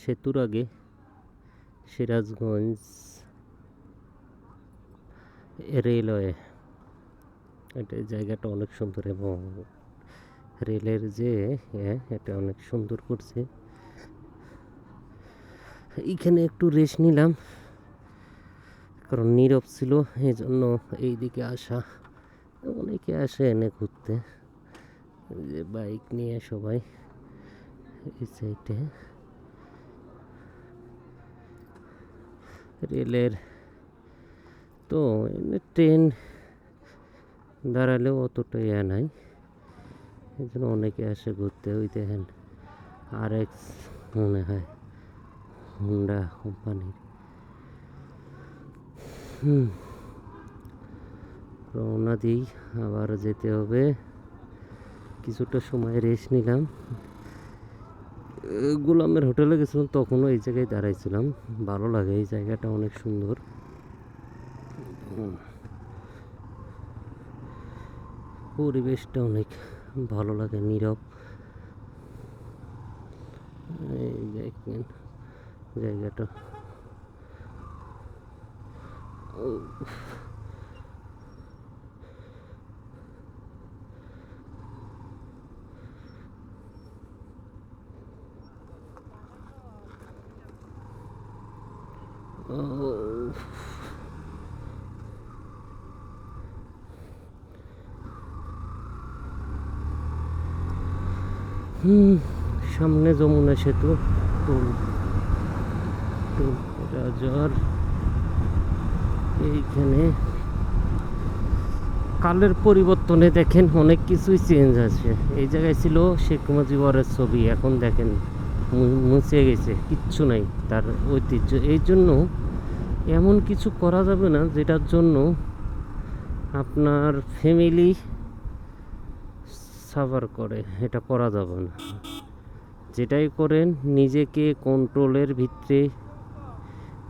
সেতুর আগে সিরাজগঞ্জ রেলওয়ে, এটা জায়গাটা অনেক সুন্দর এবং রেলের যে এটা অনেক সুন্দর করছে। এইখানে একটু রেস্ট নিলাম কারণ নীরব ছিল, এই জন্য এইদিকে আসা। অনেকে আসে এনে ঘুরতে, যে বাইক নিয়ে সবাই এই সাইডে। রেলের তো ট্রেন দাঁড়ালেও অতটা নাই, এই জন্য অনেকে আসে ঘুরতে। ওই দেখেন RX মনে হয় হোন্ডা কোম্পানির। রওনা দিই, আবার যেতে হবে। কিছুটা সময় রেস্ট নিলাম। গোলামের হোটেলে গেছিলাম, তখনও এই জায়গায় দাঁড়াইছিলাম। ভালো লাগে, এই জায়গাটা অনেক সুন্দর। পরিবেশটা অনেক ভালো লাগে, নীরব। এই দেখেন জায়গাটা সামনে যমুনা সেতু, রাজার এইখানে কালের পরিবর্তনে দেখেন অনেক কিছুই চেঞ্জ আছে। এই জায়গায় ছিল শেখ মুজিবরের ছবি, এখন দেখেন মুছে গেছে, কিচ্ছু নাই তার ঐতিহ্য। এই জন্য এমন কিছু করা যাবে না যেটার জন্য আপনার ফ্যামিলি সাফার করে, এটা করা যাবে না। যেটাই করেন নিজেকে কন্ট্রোলের ভিতরে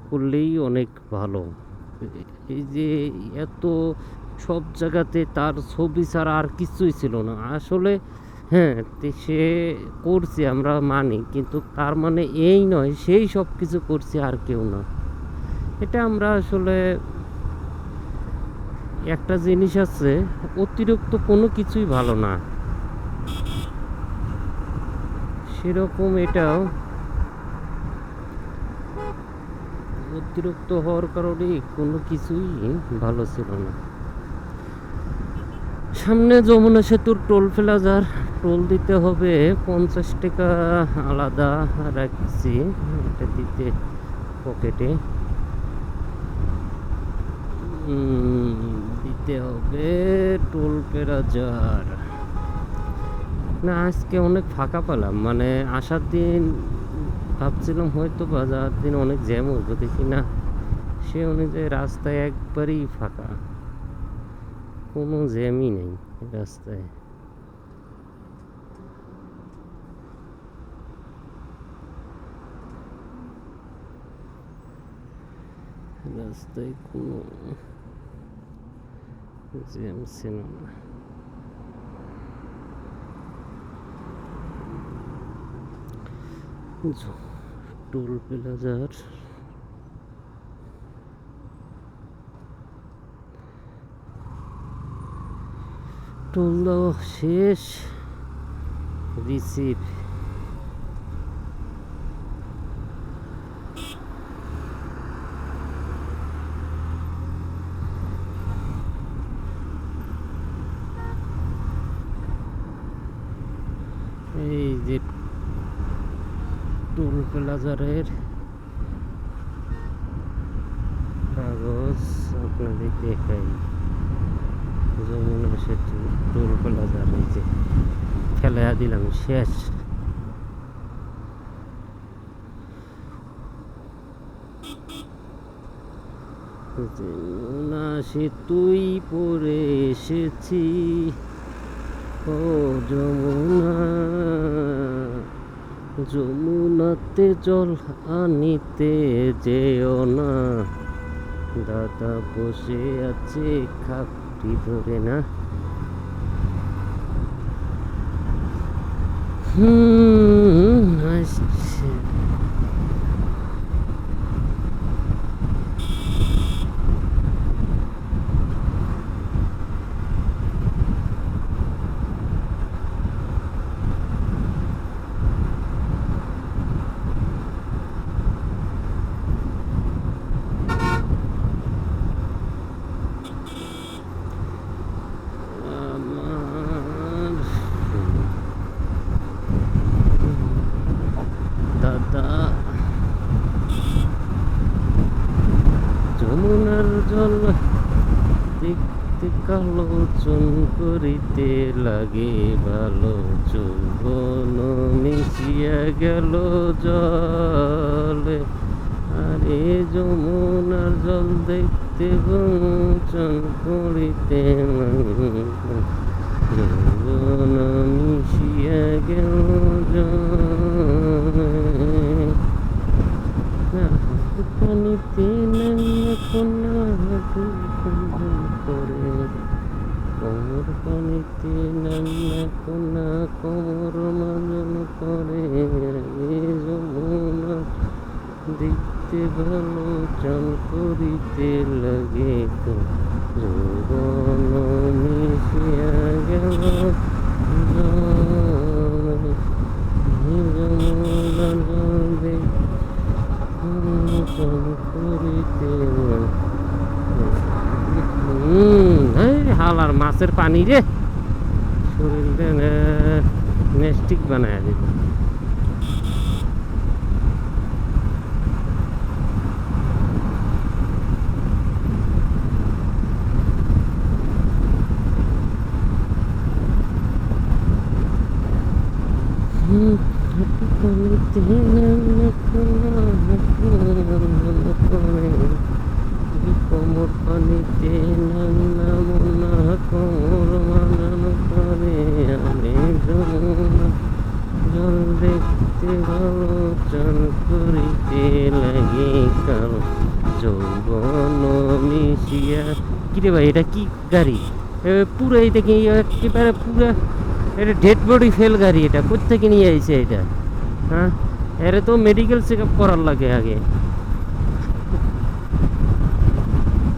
করলেই অনেক ভালো। এই যে এত সব জায়গাতে তার ছবি ছাড়া আর কিছুই ছিল না আসলে। হ্যাঁ, সে করছে আমরা মানি, কিন্তু তার মানে এই নয় সেই সব কিছু করছে আর কেউ না। এটা আমরা আসলে একটা জিনিস আছে, অতিরিক্ত কোনো কিছুই ভালো না, সেরকম এটাও অতিরিক্ত হওয়ার কারণে কোনো কিছুই ভালো ছিল না। সামনে যমুনা সেতুর টোল প্লাজার টোল দিতে হবে 50 টাকা, আলাদা রাখছি এটা দিতে পকেটে দিতে হবে টোল প্লাজার। না, আজকে অনেক ফাঁকা পেলাম, মানে আসার দিন ভাবছিলাম হয়তো বা যাওয়ার দিন অনেক জ্যাম হবে, দেখি না সে অনুযায়ী রাস্তায় একবারই ফাঁকা, কোনো জ্যামই নেই রাস্তায়। রাস্তায় কোনো জ্যাম ছিল না। টোল প্লাজার টোল দেওয়া শেষ, রিসিভ। এই যে টোল প্লাজারের কাগজ আপনাদের দেখাই, যমুনা সেতু টোল প্লাজার, এই যে ফেলা দিলাম, শেষ। যমুনা সেতুই পড়ে এসেছি, ও যমুনা, যমুনাতে জল আনিতে যেও না, দাদা বসে আছে খাপটি ধরে না। কালোচন করিতে লাগে ভালো, যৌবন মিশিয়া গেল জলে। আরে যমুনার জল দেখতে গোচন করিতে লাগে, যৌবন মিশিয়া গেল জলে। পানিতে নামিয়া কোনা করে, কোমর পানিতে নামিয়া কোনা কোমর মাজন করে। যমুনা দেখতে ভালো চান করিতে লাগে, তো যৌবন মিশিয়া গেল জলে। যমুনা জল দেখতে হালার মাছের পানি রে শরীরটা নেস্টিক বানায় দিল। কোমর পানিতে নামনা কোমর মানান করে। আমি যমুনা জল দেখতে ভালো চান করিতে লাগে কালো, যৌবন মিশিয়া। কিরে ভাই এটা কি গাড়ি? পুরো এটা কি একেবারে পুরা এটা ডেড বডি ফেল গাড়ি। এটা কোথেকে নিয়ে আইছে এটা? হ্যাঁ, এর তো মেডিকেল চেক আপ করার লাগে আগে।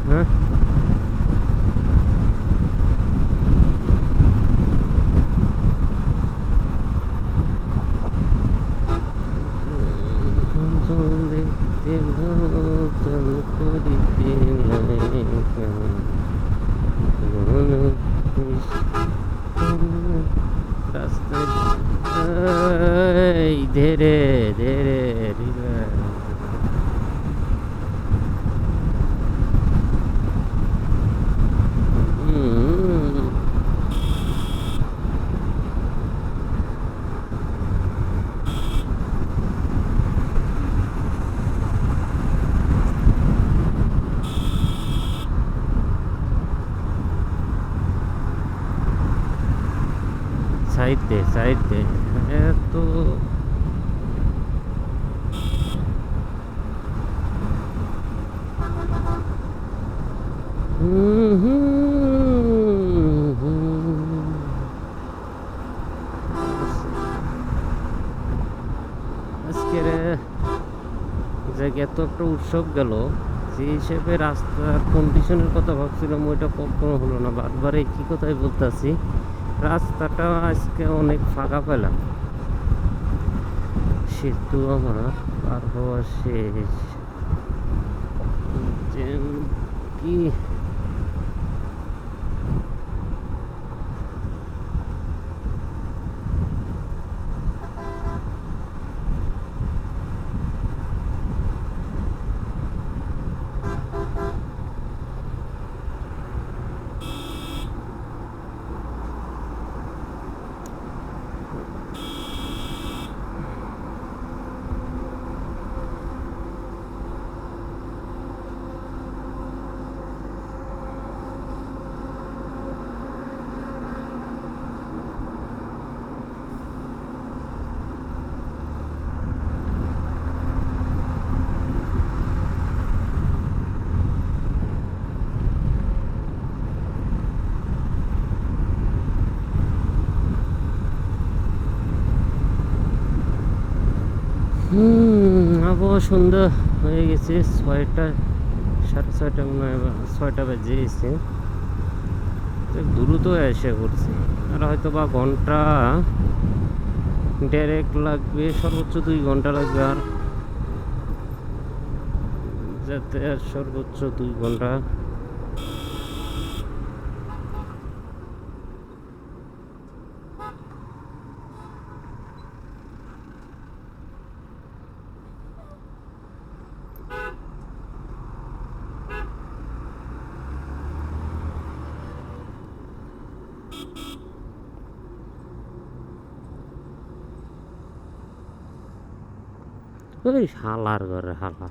হ্যাঁ, দেখতে ভালো চান করিতে লাগে রাস্তায় ধীরে ধীরে সাইড দে এত আজকের এত একটা উৎসব গেল, সেই হিসেবে রাস্তার কন্ডিশনের কথা ভাবছিলাম, ওইটা কখনো হলো না। বারবার একই কথাই বলতেছি, রাস্তাটা আজকে অনেক ফাঁকা পেলাম। সেতু আমার পার হওয়া শেষ। কি আবহাওয়া সন্ধ্যা হয়ে গেছে, 6টা 6:30 মনে হয়, 6টা বেজে গেছে। দ্রুত এসে করছে, আর হয়তো বা ঘন্টা ডাইরেক্ট লাগবে, সর্বোচ্চ 2 ঘন্টা লাগবে। আর যাতে আর সর্বোচ্চ 2 ঘন্টা। ওই হালার ঘরে হালা